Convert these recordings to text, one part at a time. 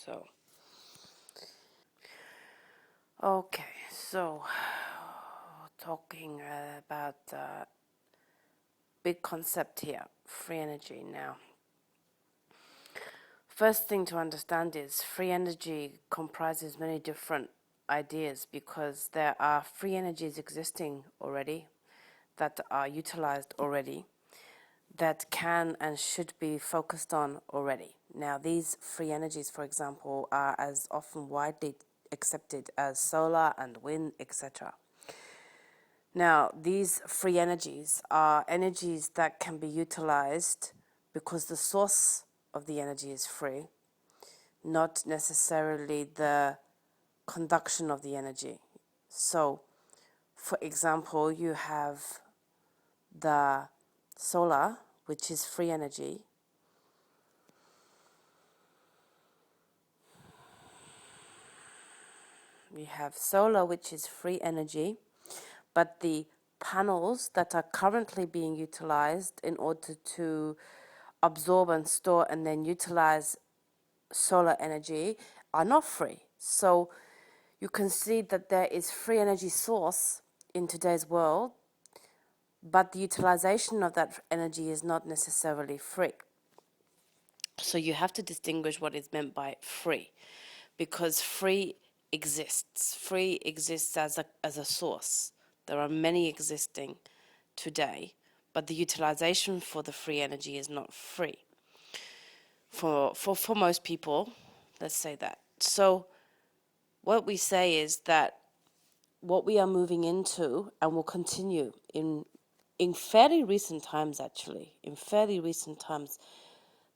So, okay, so talking about big concept here, free energy. Now, first thing to understand is free energy comprises many different ideas because there are free energies existing already that are utilized already that can and should be focused on already. Now, these free energies, for example, are as often widely accepted as solar and wind, etc. Now, these free energies are energies that can be utilized because the source of the energy is free, not necessarily the conduction of the energy. So, for example, you have the solar, which is free energy. We have solar, which is free energy, but the panels that are currently being utilized in order to absorb and store and then utilize solar energy are not free. So you can see that there is free energy source in today's world, but the utilization of that energy is not necessarily free. So you have to distinguish what is meant by free, because free exists. Free exists as a source. There are many existing today, but the utilization for the free energy is not free. For most people, let's say that. So what we say is that what we are moving into and will continue in fairly recent times, actually, in fairly recent times,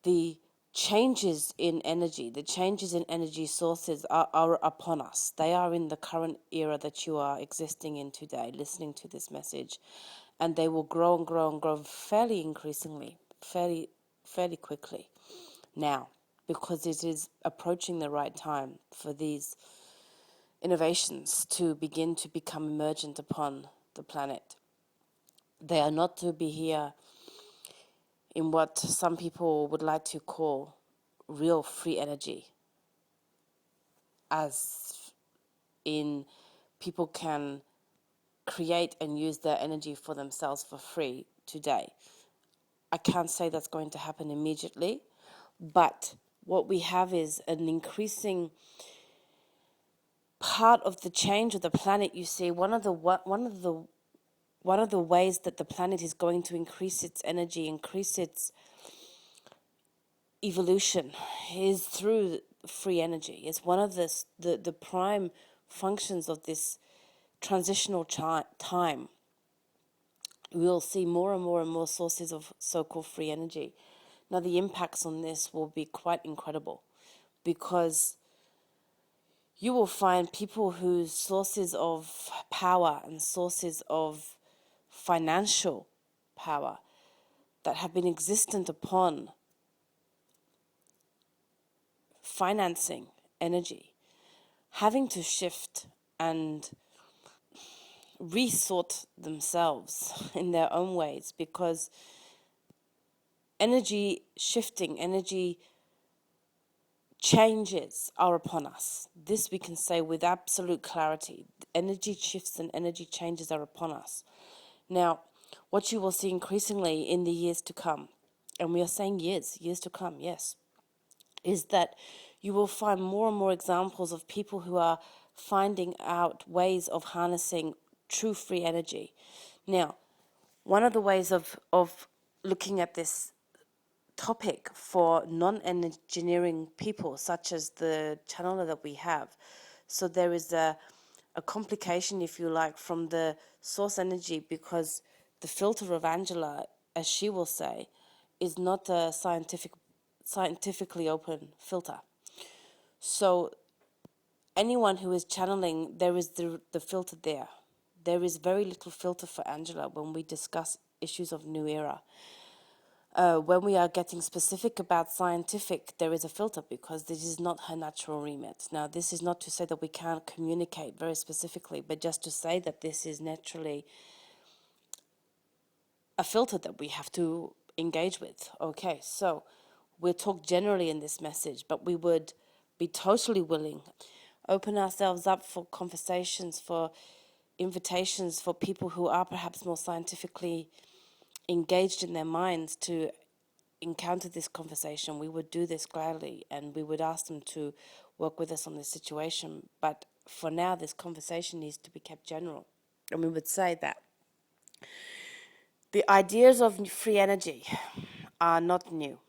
the changes in energy, the changes in energy sources are upon us. They are in the current era that you are existing in today, listening to this message, and they will grow and grow and grow fairly increasingly, fairly quickly now, because it is approaching the right time for these innovations to begin to become emergent upon the planet. They are not to be here in what some people would like to call real free energy, as in people can create and use their energy for themselves for free today. I can't say that's going to happen immediately, but what we have is an increasing part of the change of the planet. You see, one of the ways that the planet is going to increase its energy, increase its evolution, is through free energy. It's one of the prime functions of this transitional time. We'll see more and more and more sources of so-called free energy. Now, the impacts on this will be quite incredible, because you will find people whose sources of power and sources of financial power that have been existent upon financing energy, having to shift and resort themselves in their own ways, because energy shifting, energy changes are upon us. This we can say with absolute clarity. Energy shifts and energy changes are upon us. Now, what you will see increasingly in the years to come, and we are saying years to come, yes, is that you will find more and more examples of people who are finding out ways of harnessing true free energy. Now, one of the ways of looking at this topic for non-engineering people, such as the channeler that we have, so there is a complication, if you like, from the source energy, because the filter of Angela, as she will say, is not a scientifically open filter. So anyone who is channeling, there is the filter there. There is very little filter for Angela when we discuss issues of New Era. When we are getting specific about scientific, there is a filter, because this is not her natural remit. Now, this is not to say that we can't communicate very specifically, but just to say that this is naturally a filter that we have to engage with. Okay, so we'll talk generally in this message, but we would be totally willing, open ourselves up for conversations, for invitations for people who are perhaps more scientifically engaged in their minds to encounter this conversation, we would do this gladly and we would ask them to work with us on this situation. But for now, this conversation needs to be kept general. And we would say that the ideas of free energy are not new.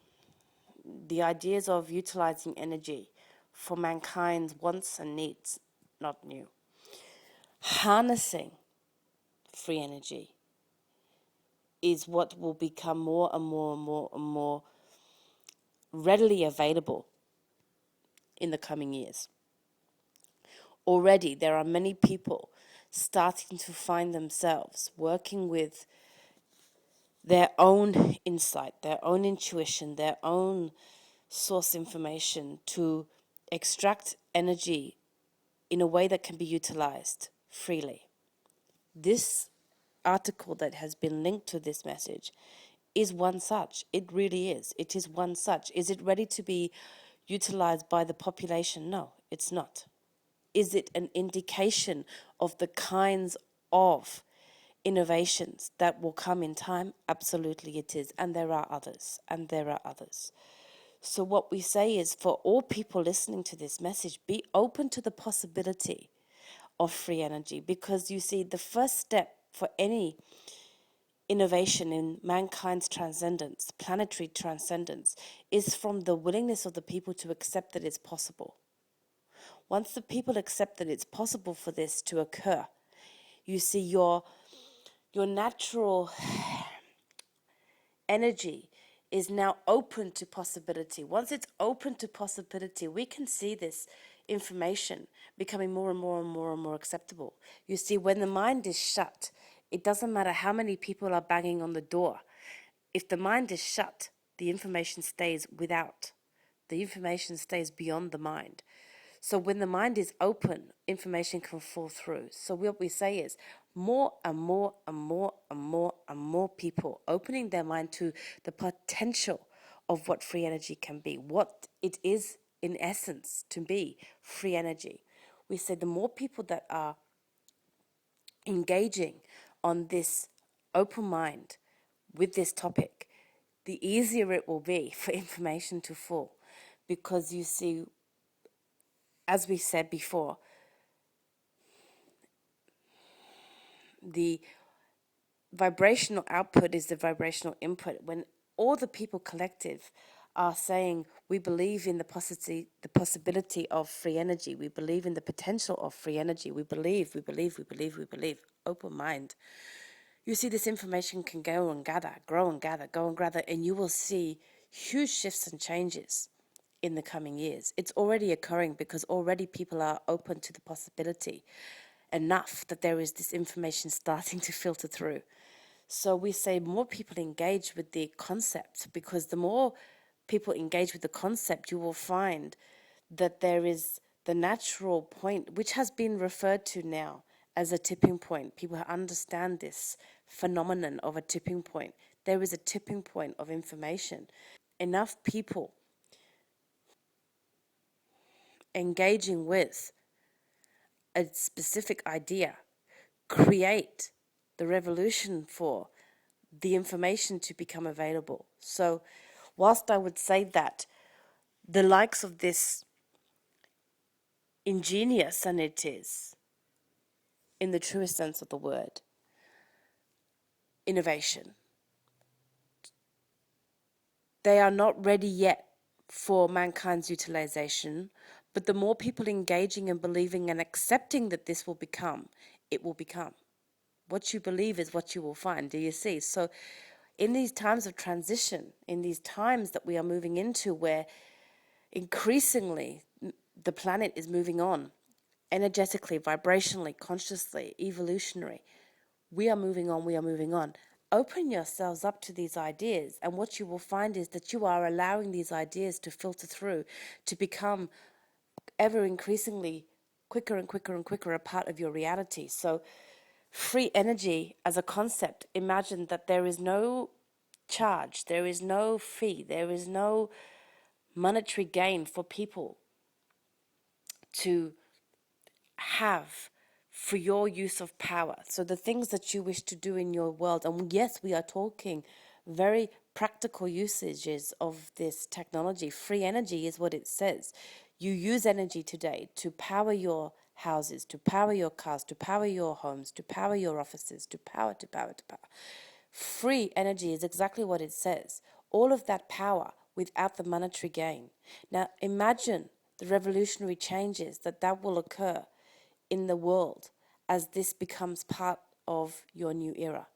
The ideas of utilizing energy for mankind's wants and needs, not new. Harnessing free energy is what will become more and more and more and more readily available in the coming years. Already, there are many people starting to find themselves working with their own insight, their own intuition, their own source information to extract energy in a way that can be utilized freely. This article that has been linked to this message is one such. It really is. It is one such. Is it ready to be utilized by the population? No, it's not. Is it an indication of the kinds of innovations that will come in time? Absolutely it is. And there are others. And there are others. So what we say is, for all people listening to this message, be open to the possibility of free energy, because you see, the first step for any innovation in mankind's transcendence, planetary transcendence, is from the willingness of the people to accept that it's possible. Once the people accept that it's possible for this to occur, you see your natural energy is now open to possibility. Once it's open to possibility, we can see this information becoming more and more and more and more acceptable. You see, when the mind is shut, it doesn't matter how many people are banging on the door. If the mind is shut, the information stays without. The information stays beyond the mind. So when the mind is open, information can fall through. So what we say is more and more and more and more and more people opening their mind to the potential of what free energy can be, what it is in essence to be free energy. We say the more people that are engaging on this open mind with this topic, the easier it will be for information to fall. Because you see, as we said before, the vibrational output is the vibrational input. When all the people collective are saying, we believe in the possibility of free energy, we believe in the potential of free energy, we believe, open mind, you see, this information can go and gather, grow and gather, go and gather, and you will see huge shifts and changes in the coming years. It's already occurring because already people are open to the possibility enough that there is this information starting to filter through. So we say more people engage with the concept, because the more people engage with the concept, you will find that there is the natural point, which has been referred to now as a tipping point. People understand this phenomenon of a tipping point. There is a tipping point of information. Enough people engaging with a specific idea create the revolution for the information to become available. So whilst I would say that the likes of this ingenious, and it is, in the truest sense of the word, innovation, they are not ready yet for mankind's utilization, but the more people engaging and believing and accepting that this will become, it will become. What you believe is what you will find, do you see? So in these times of transition, in these times that we are moving into, where increasingly the planet is moving on, energetically, vibrationally, consciously, evolutionary, we are moving on, we are moving on. Open yourselves up to these ideas, and what you will find is that you are allowing these ideas to filter through, to become ever increasingly quicker and quicker and quicker a part of your reality. So free energy as a concept, imagine that there is no charge, there is no fee, there is no monetary gain for people to have for your use of power. So the things that you wish to do in your world, and yes, we are talking very practical usages of this technology. Free energy is what it says. You use energy today to power your houses, to power your cars, to power your homes, to power your offices, to power, to power, to power. Free energy is exactly what it says. All of that power without the monetary gain. Now imagine the revolutionary changes that will occur in the world as this becomes part of your new era.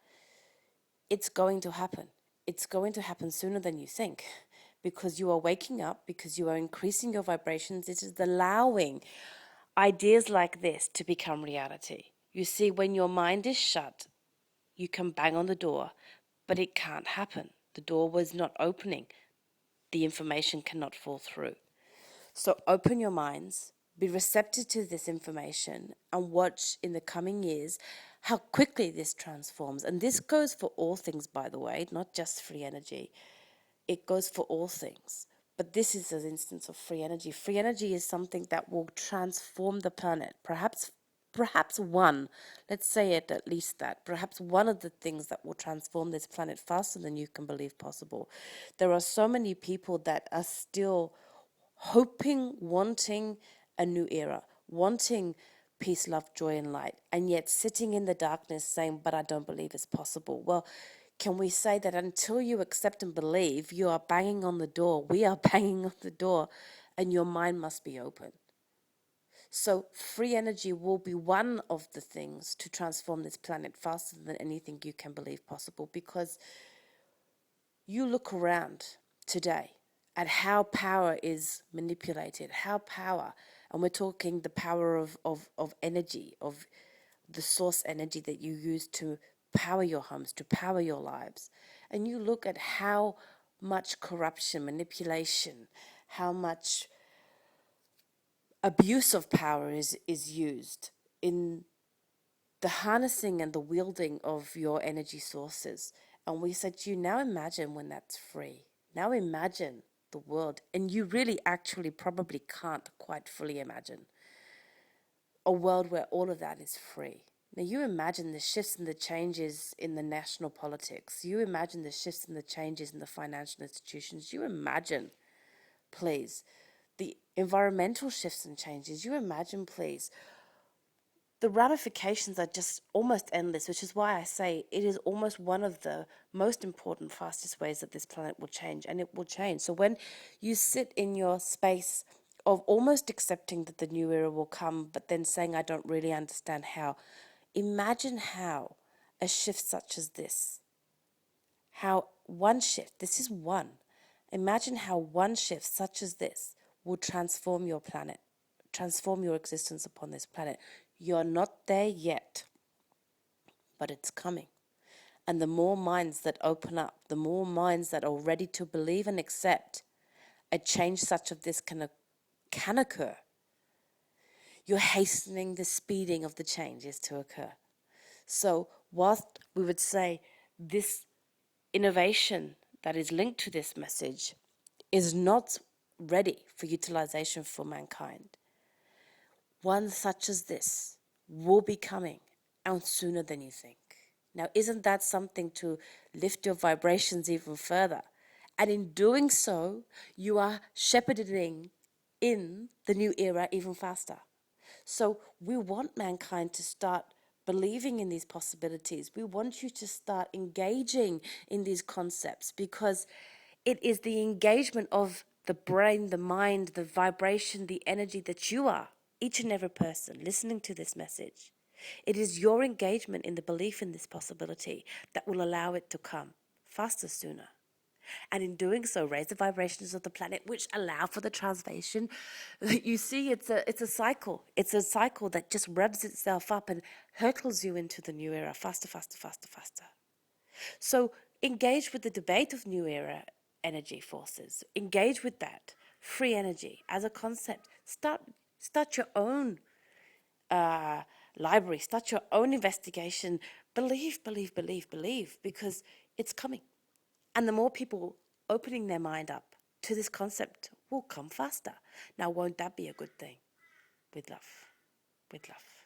It's going to happen. It's going to happen sooner than you think because you are waking up, because you are increasing your vibrations. It is allowing ideas like this to become reality. You see, when your mind is shut, you can bang on the door, but it can't happen. The door was not opening. The information cannot fall through. So open your minds, be receptive to this information, and watch in the coming years how quickly this transforms. And this goes for all things, by the way, not just free energy. It goes for all things. But this is an instance of free energy. Free energy is something that will transform the planet. Perhaps one, let's say it at least that, perhaps one of the things that will transform this planet faster than you can believe possible. There are so many people that are still hoping, wanting a new era, wanting peace, love, joy, and light, and yet sitting in the darkness saying, but I don't believe it's possible. Well, can we say that until you accept and believe, you are banging on the door, we are banging on the door, and your mind must be open. So free energy will be one of the things to transform this planet faster than anything you can believe possible, because you look around today at how power is manipulated, how power, and we're talking the power of energy, of the source energy that you use to power your homes, to power your lives. And you look at how much corruption, manipulation, how much abuse of power is used in the harnessing and the wielding of your energy sources. And we said to you, now imagine when that's free. Now imagine the world. And you really actually probably can't quite fully imagine a world where all of that is free. Now you imagine the shifts and the changes in the national politics. You imagine the shifts and the changes in the financial institutions. You imagine, please, the environmental shifts and changes. You imagine, please, the ramifications are just almost endless, which is why I say it is almost one of the most important, fastest ways that this planet will change, and it will change. So when you sit in your space of almost accepting that the new era will come, but then saying, I don't really understand how, imagine how a shift such as this, how one shift, this is one, imagine how one shift such as this will transform your planet, transform your existence upon this planet. You're not there yet, but it's coming. And the more minds that open up, the more minds that are ready to believe and accept a change such of this can occur, you're hastening the speeding of the changes to occur. So whilst we would say this innovation that is linked to this message is not ready for utilization for mankind, one such as this will be coming, and sooner than you think. Now, isn't that something to lift your vibrations even further? And in doing so, you are shepherding in the new era even faster. So we want mankind to start believing in these possibilities. We want you to start engaging in these concepts, because it is the engagement of the brain, the mind, the vibration, the energy that you are, each and every person listening to this message. It is your engagement in the belief in this possibility that will allow it to come faster, sooner. And in doing so, raise the vibrations of the planet, which allow for the transformation. You see, it's a cycle. It's a cycle that just revs itself up and hurtles you into the new era faster, faster, faster, faster. So engage with the debate of new era energy forces. Engage with that free energy as a concept. Start your own library. Start your own investigation. Believe, believe, believe, believe, because it's coming. And the more people opening their mind up to this concept will come faster. Now, won't that be a good thing? with love, with love.